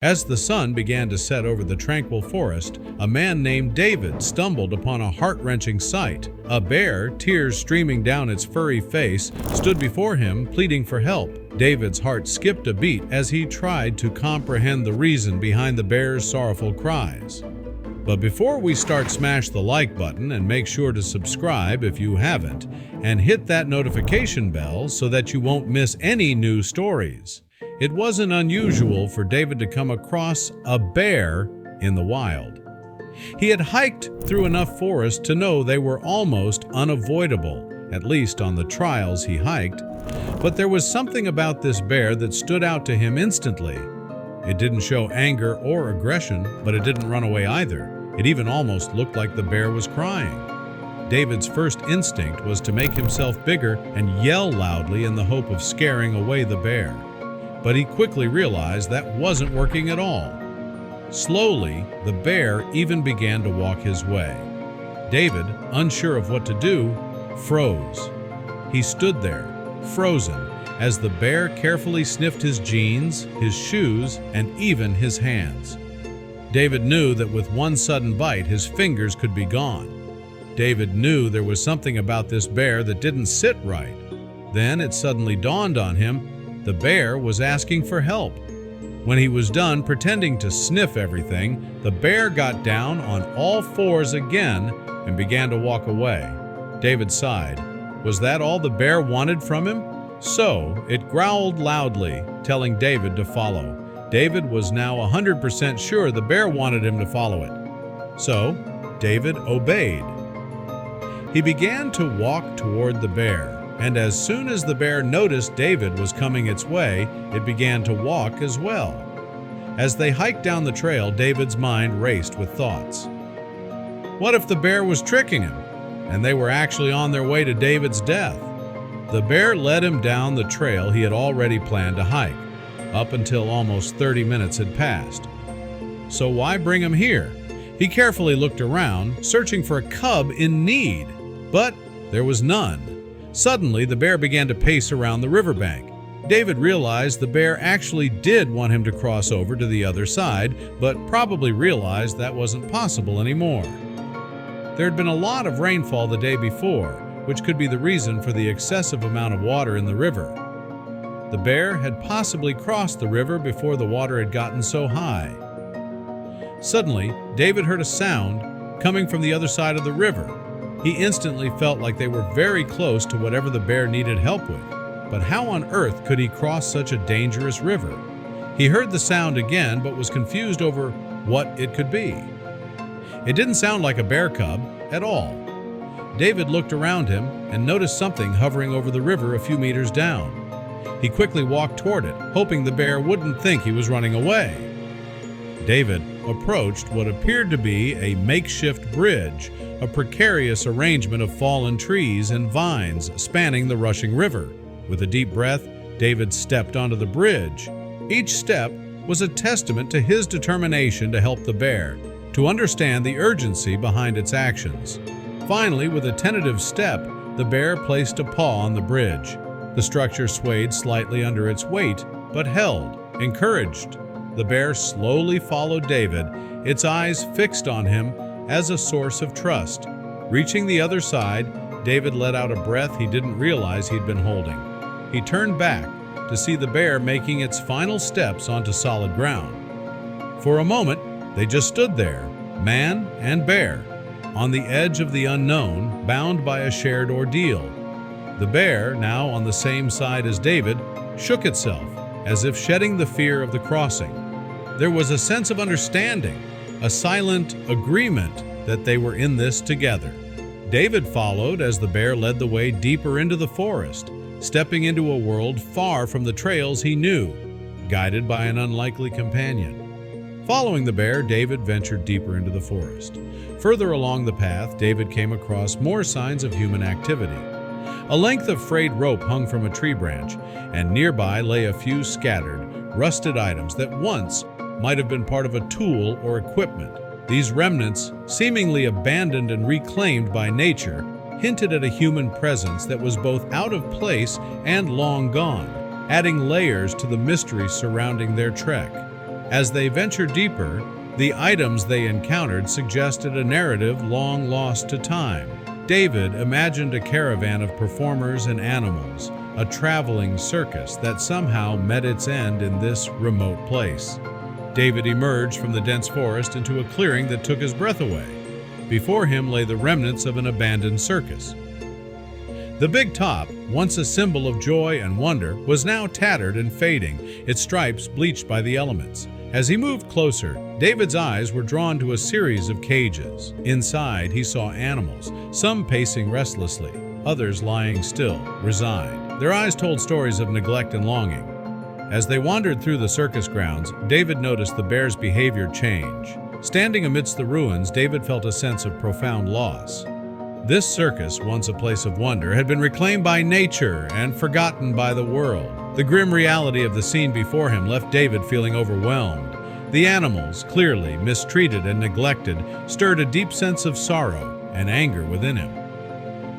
As the sun began to set over the tranquil forest, a man named David stumbled upon a heart-wrenching sight. A bear, tears streaming down its furry face, stood before him, pleading for help. David's heart skipped a beat as he tried to comprehend the reason behind the bear's sorrowful cries. But before we start, smash the like button and make sure to subscribe if you haven't, and hit that notification bell so that you won't miss any new stories. It wasn't unusual for David to come across a bear in the wild. He had hiked through enough forest to know they were almost unavoidable, at least on the trials he hiked, but there was something about this bear that stood out to him instantly. It didn't show anger or aggression, but it didn't run away either. It even almost looked like the bear was crying. David's first instinct was to make himself bigger and yell loudly in the hope of scaring away the bear. But he quickly realized that wasn't working at all. Slowly, the bear even began to walk his way. David, unsure of what to do, froze. He stood there, frozen, as the bear carefully sniffed his jeans, his shoes, and even his hands. David knew that with one sudden bite, his fingers could be gone. David knew there was something about this bear that didn't sit right. Then it suddenly dawned on him. The bear was asking for help. When he was done pretending to sniff everything, the bear got down on all fours again and began to walk away. David sighed. Was that all the bear wanted from him? So it growled loudly, telling David to follow. David was now 100% sure the bear wanted him to follow it. So David obeyed. He began to walk toward the bear. And as soon as the bear noticed David was coming its way, it began to walk as well. As they hiked down the trail, David's mind raced with thoughts. What if the bear was tricking him, and they were actually on their way to David's death? The bear led him down the trail he had already planned to hike, up until almost 30 minutes had passed. So why bring him here? He carefully looked around, searching for a cub in need, but there was none. Suddenly, the bear began to pace around the riverbank. David realized the bear actually did want him to cross over to the other side, but probably realized that wasn't possible anymore. There had been a lot of rainfall the day before, which could be the reason for the excessive amount of water in the river. The bear had possibly crossed the river before the water had gotten so high. Suddenly, David heard a sound coming from the other side of the river. He instantly felt like they were very close to whatever the bear needed help with. But how on earth could he cross such a dangerous river? He heard the sound again, but was confused over what it could be. It didn't sound like a bear cub at all. David looked around him and noticed something hovering over the river a few meters down. He quickly walked toward it, hoping the bear wouldn't think he was running away. David approached what appeared to be a makeshift bridge, a precarious arrangement of fallen trees and vines spanning the rushing river. With a deep breath, David stepped onto the bridge. Each step was a testament to his determination to help the bear, to understand the urgency behind its actions. Finally, with a tentative step, the bear placed a paw on the bridge. The structure swayed slightly under its weight, but held, encouraged. The bear slowly followed David, its eyes fixed on him as a source of trust. Reaching the other side, David let out a breath he didn't realize he'd been holding. He turned back to see the bear making its final steps onto solid ground. For a moment, they just stood there, man and bear, on the edge of the unknown, bound by a shared ordeal. The bear, now on the same side as David, shook itself, as if shedding the fear of the crossing. There was a sense of understanding, a silent agreement that they were in this together. David followed as the bear led the way deeper into the forest, stepping into a world far from the trails he knew, guided by an unlikely companion. Following the bear, David ventured deeper into the forest. Further along the path, David came across more signs of human activity. A length of frayed rope hung from a tree branch, and nearby lay a few scattered, rusted items that once might have been part of a tool or equipment. These remnants, seemingly abandoned and reclaimed by nature, hinted at a human presence that was both out of place and long gone, adding layers to the mystery surrounding their trek. As they ventured deeper, the items they encountered suggested a narrative long lost to time. David imagined a caravan of performers and animals, a traveling circus that somehow met its end in this remote place. David emerged from the dense forest into a clearing that took his breath away. Before him lay the remnants of an abandoned circus. The big top, once a symbol of joy and wonder, was now tattered and fading, its stripes bleached by the elements. As he moved closer, David's eyes were drawn to a series of cages. Inside, he saw animals, some pacing restlessly, others lying still, resigned. Their eyes told stories of neglect and longing. As they wandered through the circus grounds, David noticed the bear's behavior change. Standing amidst the ruins, David felt a sense of profound loss. This circus, once a place of wonder, had been reclaimed by nature and forgotten by the world. The grim reality of the scene before him left David feeling overwhelmed. The animals, clearly mistreated and neglected, stirred a deep sense of sorrow and anger within him.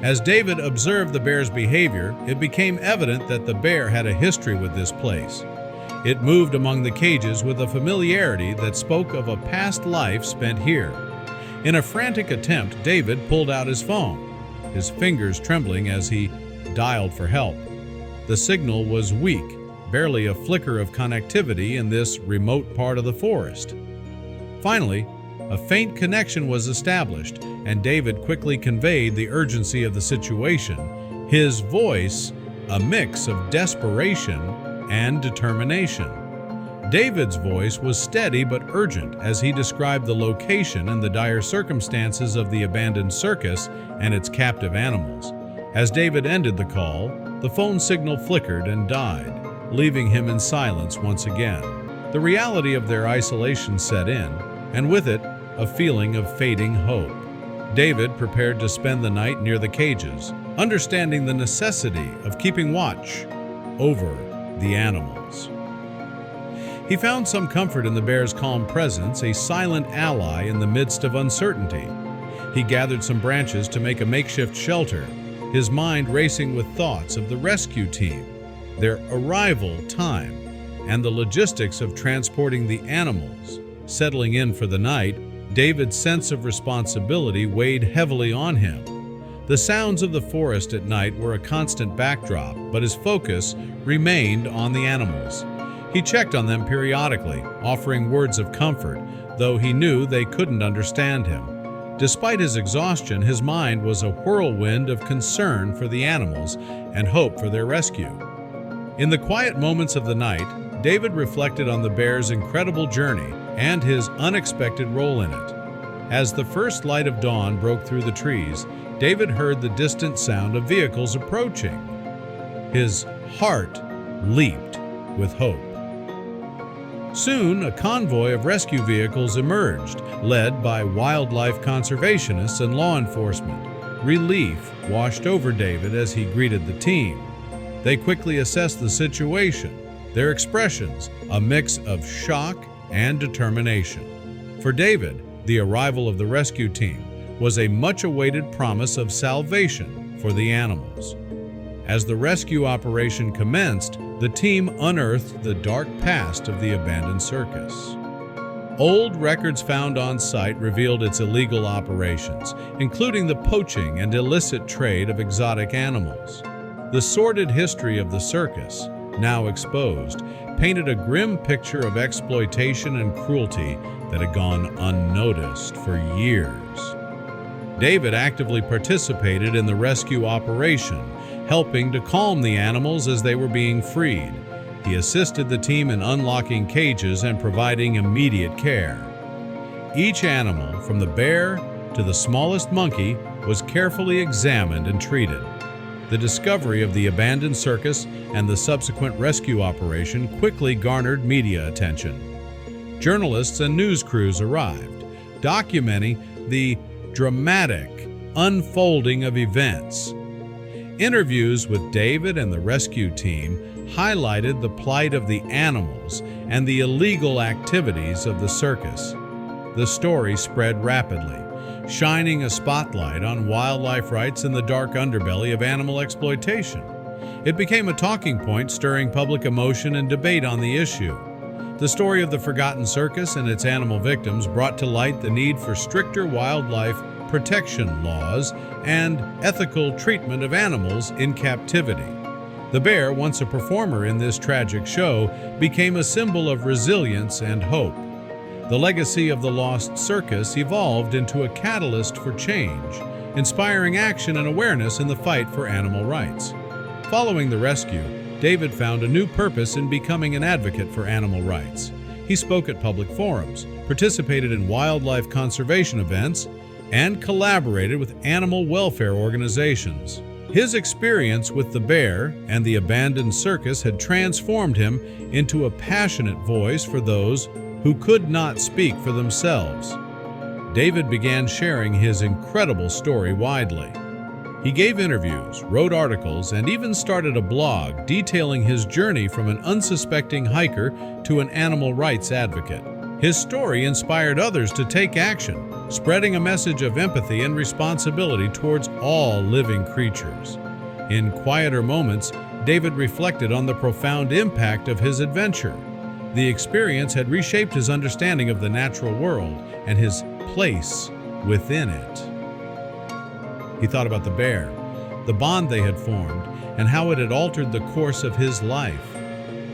As David observed the bear's behavior, it became evident that the bear had a history with this place. It moved among the cages with a familiarity that spoke of a past life spent here. In a frantic attempt, David pulled out his phone, his fingers trembling as he dialed for help. The signal was weak, barely a flicker of connectivity in this remote part of the forest. Finally, a faint connection was established, and David quickly conveyed the urgency of the situation, his voice a mix of desperation and determination. David's voice was steady but urgent as he described the location and the dire circumstances of the abandoned circus and its captive animals. As David ended the call, the phone signal flickered and died, leaving him in silence once again. The reality of their isolation set in, and with it, a feeling of fading hope. David prepared to spend the night near the cages, understanding the necessity of keeping watch over the animals. He found some comfort in the bear's calm presence, a silent ally in the midst of uncertainty. He gathered some branches to make a makeshift shelter, his mind racing with thoughts of the rescue team, their arrival time, and the logistics of transporting the animals. Settling in for the night, David's sense of responsibility weighed heavily on him. The sounds of the forest at night were a constant backdrop, but his focus remained on the animals. He checked on them periodically, offering words of comfort, though he knew they couldn't understand him. Despite his exhaustion, his mind was a whirlwind of concern for the animals and hope for their rescue. In the quiet moments of the night, David reflected on the bear's incredible journey and his unexpected role in it. As the first light of dawn broke through the trees, David heard the distant sound of vehicles approaching. His heart leaped with hope. Soon, a convoy of rescue vehicles emerged, led by wildlife conservationists and law enforcement. Relief washed over David as he greeted the team. They quickly assessed the situation, their expressions a mix of shock and determination. For David, the arrival of the rescue team was a much-awaited promise of salvation for the animals. As the rescue operation commenced, the team unearthed the dark past of the abandoned circus. Old records found on site revealed its illegal operations, including the poaching and illicit trade of exotic animals. The sordid history of the circus, now exposed, painted a grim picture of exploitation and cruelty that had gone unnoticed for years. David actively participated in the rescue operation, helping to calm the animals as they were being freed. He assisted the team in unlocking cages and providing immediate care. Each animal, from the bear to the smallest monkey, was carefully examined and treated. The discovery of the abandoned circus and the subsequent rescue operation quickly garnered media attention. Journalists and news crews arrived, documenting the dramatic unfolding of events. Interviews with David and the rescue team highlighted the plight of the animals and the illegal activities of the circus. The story spread rapidly, shining a spotlight on wildlife rights and the dark underbelly of animal exploitation. It became a talking point, stirring public emotion and debate on the issue. The story of the forgotten circus and its animal victims brought to light the need for stricter wildlife protection laws and ethical treatment of animals in captivity. The bear, once a performer in this tragic show, became a symbol of resilience and hope. The legacy of the lost circus evolved into a catalyst for change, inspiring action and awareness in the fight for animal rights. Following the rescue, David found a new purpose in becoming an advocate for animal rights. He spoke at public forums, participated in wildlife conservation events, and collaborated with animal welfare organizations. His experience with the bear and the abandoned circus had transformed him into a passionate voice for those who could not speak for themselves. David began sharing his incredible story widely. He gave interviews, wrote articles, and even started a blog detailing his journey from an unsuspecting hiker to an animal rights advocate. His story inspired others to take action, spreading a message of empathy and responsibility towards all living creatures. In quieter moments, David reflected on the profound impact of his adventure. The experience had reshaped his understanding of the natural world and his place within it. He thought about the bear, the bond they had formed, and how it had altered the course of his life.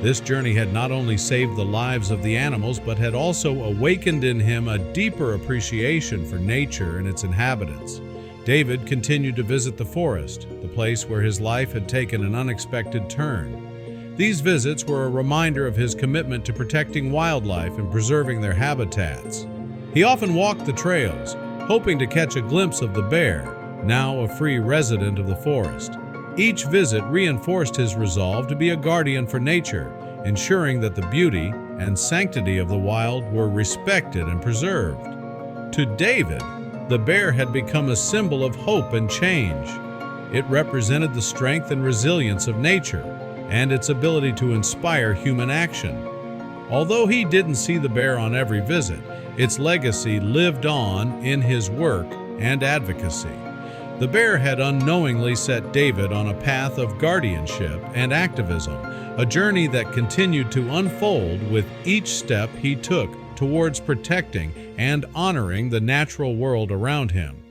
This journey had not only saved the lives of the animals, but had also awakened in him a deeper appreciation for nature and its inhabitants. David continued to visit the forest, the place where his life had taken an unexpected turn. These visits were a reminder of his commitment to protecting wildlife and preserving their habitats. He often walked the trails, hoping to catch a glimpse of the bear, now a free resident of the forest. Each visit reinforced his resolve to be a guardian for nature, ensuring that the beauty and sanctity of the wild were respected and preserved. To David, the bear had become a symbol of hope and change. It represented the strength and resilience of nature and its ability to inspire human action. Although he didn't see the bear on every visit, its legacy lived on in his work and advocacy. The bear had unknowingly set David on a path of guardianship and activism, a journey that continued to unfold with each step he took towards protecting and honoring the natural world around him.